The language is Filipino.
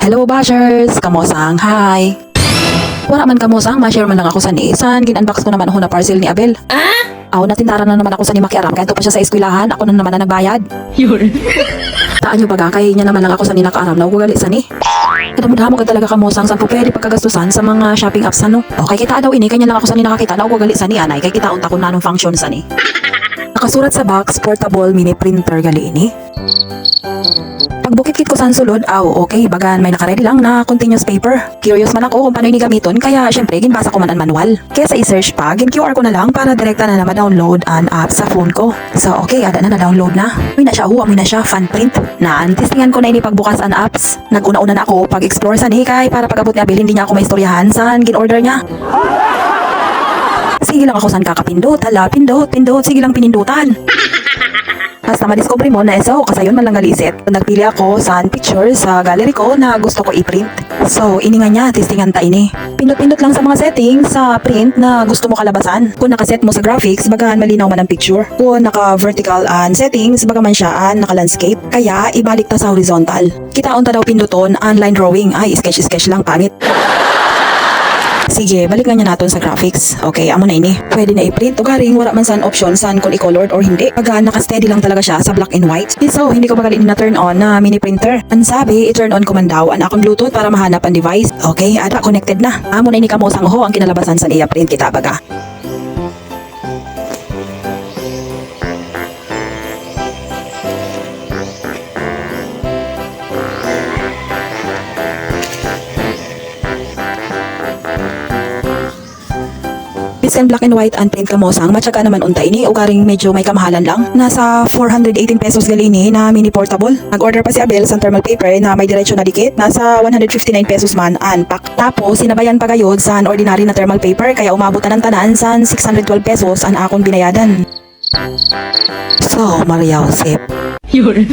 Hello bashers! Kamosang, hi! Wala man kamosang, ma-share man lang ako sa niisan. Gin-unbox ko naman ako na parcel ni Abel. Aw, natindara na naman ako sa ni Makiaram. Kaya ito pa siya sa eskwelahan. Ako na naman na nagbayad. Yun. Taan nyo baga, kaya niya naman lang ako sa ni Nakaaram na ugali sa ni. Kadamudhamo ka talaga kamosang saan po pwede pagkagastusan sa mga shopping apps ano. Okay, kita daw ini. Kanya lang ako sa ni nakakita na ugali sa ni anay. Kaya kita unta kung nanong function sa ni. Nakasurat sa box, portable mini printer gali ini. Pagbukit-kit ko sa sulod, okay, bagan may nakaredy lang na continuous paper. Curious man ako kung paano ini gamiton, kaya syempre ginbasa ko man ang manual. Kaya sa i-search pa, gin-QR ko na lang para direkta na ma-download ang app sa phone ko. So okay, ada na na-download na. May na siya, amoy na siya, fan print. Testingan ko na ini pagbukas ang apps. Nag-una-una na ako pag-explore sa hikay para pag-abot ni Abel, hindi niya ako maistoryahan saan gin-order niya. Sige lang ako saan kakapindot, hala, pindot, sige lang pinindutan. Basta madiscover mo na eso, kasayon man lang galisit. Nagpili ako sa picture sa gallery ko na gusto ko i-print. So, ininga niya, testingan ta ini. Pindot-pindot lang sa mga settings sa print na gusto mo kalabasan. Kung nakaset mo sa graphics, bagaan malinaw man ang picture. Kung naka-vertical an settings, baga man siya an naka-landscape. Kaya, ibalik ta sa horizontal. Kitaon ta daw pinduton, an line drawing. Ay, sketch lang, pangit. Sige, balik nga niya natin sa graphics. Okay, amo na ini. Pwede na i-print o garing wala man saan option saan kung i-colored or hindi. Pagka naka-steady lang talaga siya sa black and white. So, hindi ko bagali na turn on na mini printer. Ang sabi, i-turn on ko man daw ang akong Bluetooth para mahanap ang device. Okay, ada connected na. Amo na ini kamosang ho ang kinalabasan sa iya print kita baga. Biskan black and white and print kamosang, matyaga naman unta ini o garing medyo may kamahalan lang. Nasa 418 pesos gali ini na mini portable. Nag-order pa si Abel sa thermal paper na may diretsyo na dikit. Nasa 159 pesos man unpack. Tapos sinabayan pa gayod sa ordinary na thermal paper kaya umabot na ng tanan sa 612 pesos ang akong binayadan. So, Maria Josep. Yun.